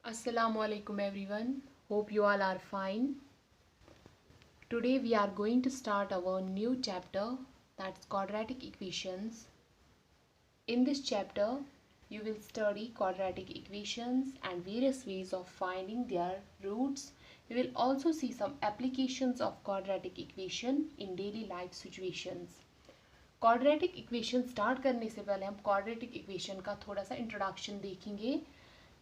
Assalamu alaikum everyone. Hope you all are fine. Today we are going to start our new chapter, that's quadratic equations. In this chapter you will study quadratic equations and various ways of finding their roots. We will also see some applications of quadratic equation in daily life situations. Quadratic equation start करने से पहले हम quadratic equation का थोड़ा सा introduction देखेंगे,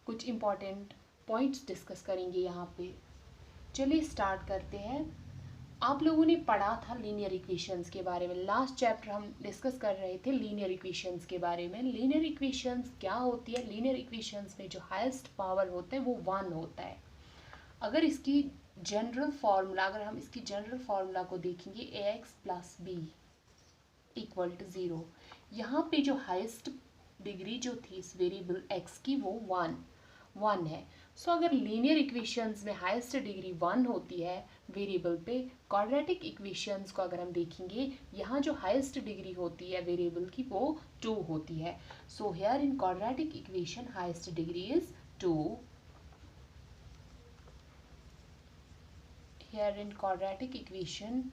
कुछ important points discuss करेंगे यहाँ पे। चलिए स्टार्ट करते हैं। आप लोगों ने पढ़ा था लीनियर इक्वेशंस के बारे में। लास्ट चैप्टर हम डिस्कस कर रहे थे लीनियर इक्वेशंस के बारे में। लीनियर इक्वेशंस क्या होती है? लीनियर इक्वेशंस में जो हाईएस्ट पावर होता है वो 1 होता है। अगर इसकी जनरल फार्मूला को देखेंगे ax plus B equal to 0, यहाँ पे जो हाईएस्ट डिग्री जो थी इस वेरिएबल x की वो 1 है। सो अगर लीनियर इक्वेशंस में हाईएस्ट डिग्री 1 होती है वेरिएबल पे, क्वाड्रेटिक इक्वेशंस को अगर हम देखेंगे यहाँ जो हाईएस्ट डिग्री होती है वेरिएबल की वो 2 होती है। So here in quadratic equation highest degree is 2। Here in quadratic equation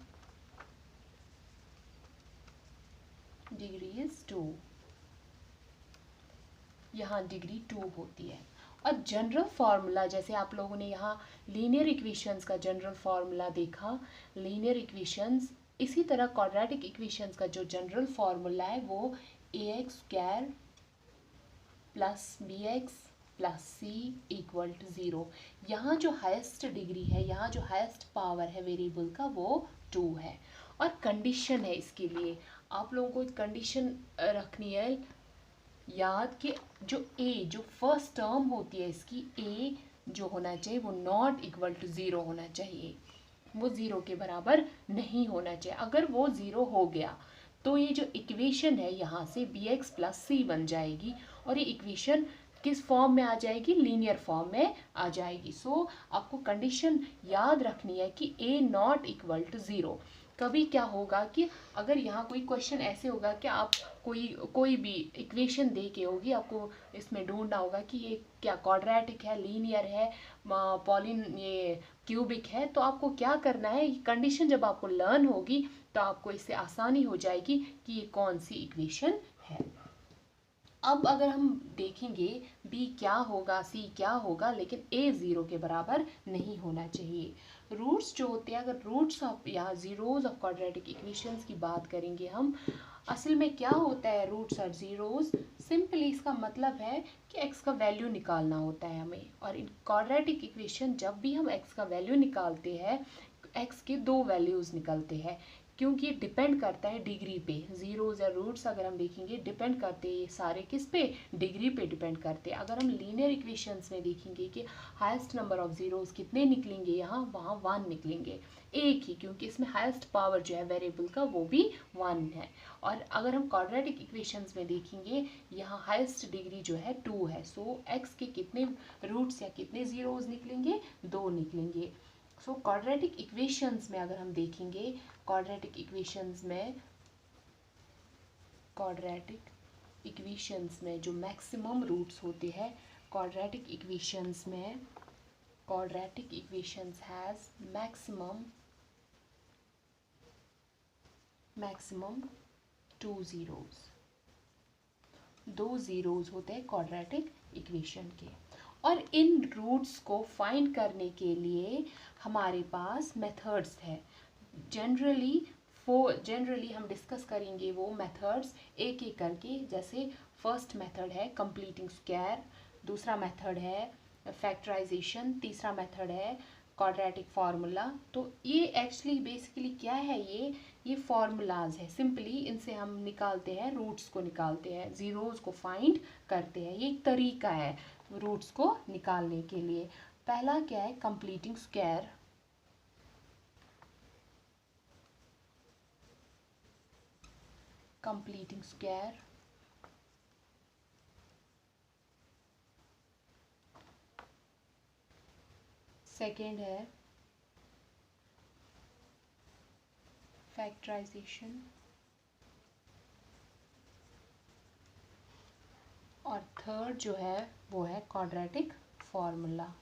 degree is 2, यहाँ डिग्री 2 होती है। और जनरल फार्मूला, जैसे आप लोगों ने यहाँ लीनियर इक्वेशंस का जनरल फार्मूला देखा, लीनियर इक्वेशंस इसी तरह क्वाड्रेटिक इक्वेशंस का जो जनरल फार्मूला है वो ax square plus bx plus c equal to 0। यहाँ जो हाईएस्ट डिग्री है, यहाँ जो हाईएस्ट पावर है वेरिएबल का वो 2 है। और कंडीशन है इसके लिए, आप लोगों को कंडीशन रखनी है याद कि जो फर्स्ट टर्म होती है इसकी a जो होना चाहिए वो नॉट इक्वल टू 0 होना चाहिए, वो 0 के बराबर नहीं होना चाहिए। अगर वो 0 हो गया तो ये जो इक्वेशन है यहाँ से bx प्लस c बन जाएगी और ये इक्वेशन किस फॉर्म में आ जाएगी? लीनियर फॉर्म में आ जाएगी। सो आपको कंडीशन याद रखनी है कि a नॉट इक्वल टू 0। कभी क्या होगा कि अगर यहाँ कोई क्वेश्चन ऐसे होगा कि आप कोई भी इक्वेशन दे के होगी, आपको इसमें ढूंढना होगा कि ये क्या क्वाड्रेटिक है, लीनियर है, ये क्यूबिक है, तो आपको क्या करना है, कंडीशन जब आपको लर्न होगी तो आपको इससे आसानी हो जाएगी कि ये कौन सी इक्वेशन है। अब अगर हम देखेंगे b क्या होगा, c क्या होगा, लेकिन a 0 के बराबर नहीं होना चाहिए। रूट्स जो होते हैं, अगर रूट्स ऑफ या जीरोज ऑफ क्वाड्रेटिक इक्वेशंस की बात करेंगे हम, असल में क्या होता है रूट्स और जीरोज? सिंपली इसका मतलब है कि x का वैल्यू निकालना होता है हमें। और इन क्वाड्रेटिक इक्वेशन जब भी हम x का वैल्यू निकालते हैं, x के 2 वैल्यूज निकलते हैं, क्योंकि ये डिपेंड करता है डिग्री पे। जीरोज या रूट्स अगर हम देखेंगे डिपेंड करते हैं, ये सारे किस पे? डिग्री पे डिपेंड करते हैं। अगर हम लीनियर इक्वेशंस में देखेंगे कि हाईएस्ट नंबर ऑफ जीरोज कितने निकलेंगे, यहाँ वहाँ 1 निकलेंगे, एक ही, क्योंकि इसमें हाईएस्ट पावर जो है वेरिएबल का वो भी 1 है। और अगर हम क्वाड्रेटिक इक्वेशंस में देखेंगे यहाँ हाईएस्ट डिग्री जो है 2 है। सो एक्स के कितने रूट्स या कितने जीरोज निकलेंगे? 2 निकलेंगे। सो क्वाड्रेटिक इक्वेशंस में अगर हम देखेंगे, क्वाड्रेटिक इक्वेशंस में जो मैक्सिमम रूट्स होते हैं, quadratic equations has maximum 2 zeros, 2 zeros होते हैं क्वाड्रेटिक इक्वेशन के। और इन रूट्स को फाइंड करने के लिए हमारे पास मेथड्स है। जनरली हम डिस्कस करेंगे वो मेथड्स एक एक करके। जैसे फर्स्ट मेथड है कंप्लीटिंग स्क्वायर, दूसरा मेथड है फैक्टराइजेशन, तीसरा मेथड है क्वाड्रेटिक फार्मूला। तो ये एक्चुअली बेसिकली क्या है, ये फार्मूलाज है। सिंपली इनसे हम निकालते हैं, रूट्स को निकालते हैं, जीरोज को फाइंड करते हैं। ये एक तरीका है रूट्स को निकालने के लिए। पहला क्या है? Completing square. सेकेंड है फैक्टराइजेशन और थर्ड जो है वो है क्वाड्रेटिक फॉर्मूला।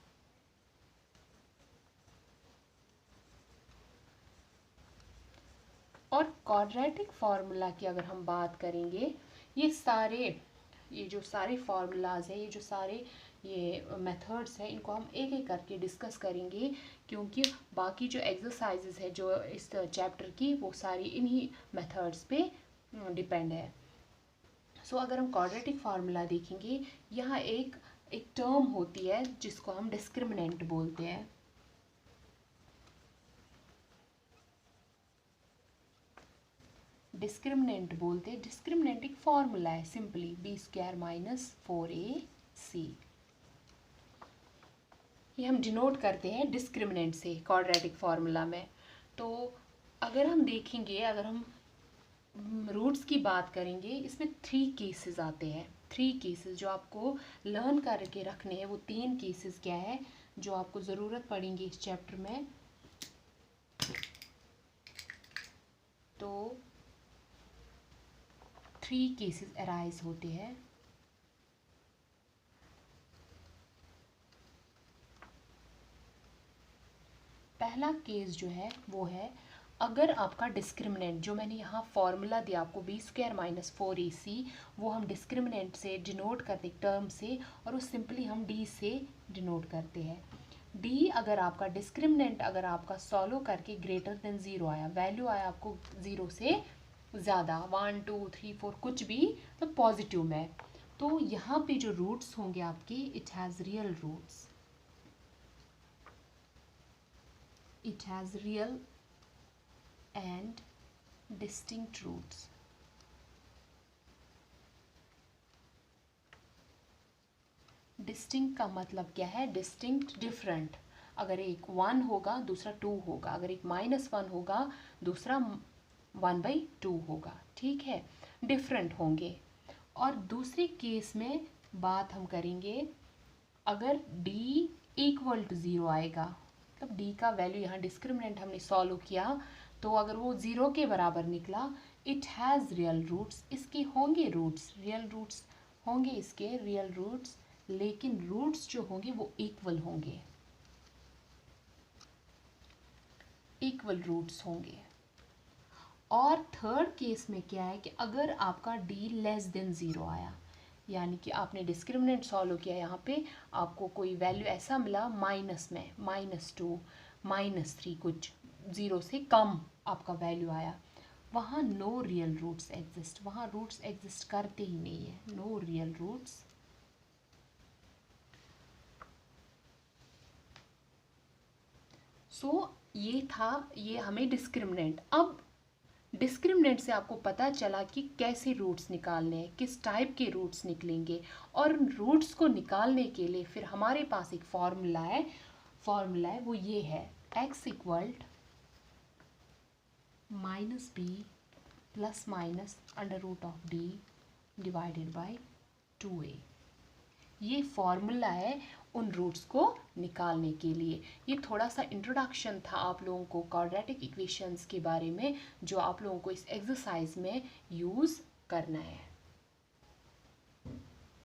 और क्वाड्रेटिक फार्मूला की अगर हम बात करेंगे, ये जो सारे फार्मूलाज हैं, ये जो सारे ये मेथड्स हैं, इनको हम एक एक करके डिस्कस करेंगे, क्योंकि बाकी जो एक्सरसाइजेस है जो इस चैप्टर की, वो सारी इन्हीं मेथड्स पे डिपेंड है। सो अगर हम क्वाड्रेटिक फार्मूला देखेंगे, यहाँ एक टर्म होती है जिसको हम डिस्क्रिमिनेंट बोलते हैं। डिस्क्रिमिनेंट एक फॉर्मूला है, सिंपली b² - 4ac। ये हम डिनोट करते हैं डिस्क्रिमिनेंट से क्वाड्रेटिक फार्मूला में। तो अगर हम देखेंगे, अगर हम रूट्स की बात करेंगे, इसमें 3 केसेस आते हैं। 3 केसेस जो आपको लर्न करके रखने हैं, वो 3 केसेस क्या है जो आपको ज़रूरत पड़ेंगी इस चैप्टर में। तो 3 केसेस अराइज होते हैं। पहला केस जो है वो है, अगर आपका डिस्क्रिमिनेंट, जो मैंने यहाँ फॉर्मूला दिया आपको b² - 4ac, वो हम डिस्क्रिमिनेंट से डिनोट करते हैं टर्म से, और वो सिंपली हम d से डिनोट करते हैं। d अगर आपका डिस्क्रिमिनेंट अगर आपका सॉल्व करके ग्रेटर देन 0 आया, वैल्यू आया आपको 0 से ज़्यादा, 1 2 3 4 कुछ भी, तो पॉजिटिव में, तो यहाँ पे जो रूट्स होंगे आपके, it has real roots, it has real and distinct roots। Distinct का मतलब क्या है? Distinct, different. अगर एक 1 होगा दूसरा 2 होगा, अगर एक -1 होगा दूसरा 1/2 होगा, ठीक है, डिफरेंट होंगे। और दूसरे केस में बात हम करेंगे, अगर d = 0 आएगा, मतलब d का वैल्यू, यहाँ डिस्क्रिमिनेंट हमने सॉल्व किया, तो अगर वो 0 के बराबर निकला, इट हैज़ रियल रूट्स, इसके होंगे रूट्स, रियल रूट्स होंगे इसके, रियल रूट्स, लेकिन रूट्स जो होंगे वो इक्वल होंगे, इक्वल रूट्स होंगे। और थर्ड केस में क्या है कि अगर आपका d < 0 आया, यानी कि आपने डिस्क्रिमिनेंट सॉल्व किया, यहाँ पे आपको कोई वैल्यू ऐसा मिला माइनस में, -2 -3 कुछ 0 से कम आपका वैल्यू आया, वहाँ नो रियल रूट्स एग्जिस्ट, वहाँ रूट्स एग्जिस्ट करते ही नहीं है, नो रियल रूट्स। सो ये था, ये हमें डिस्क्रिमिनेंट। अब डिस्क्रिमिनेंट से आपको पता चला कि कैसे रूट्स निकालने हैं, किस टाइप के रूट्स निकलेंगे, और रूट्स को निकालने के लिए फिर हमारे पास एक फॉर्मूला है, वो ये है, x = -b ± √d / 2a। ये फॉर्मूला है उन रूट्स को निकालने के लिए। ये थोड़ा सा इंट्रोडक्शन था आप लोगों को क्वाड्रेटिक इक्वेशंस के बारे में, जो आप लोगों को इस एक्सरसाइज में यूज़ करना है।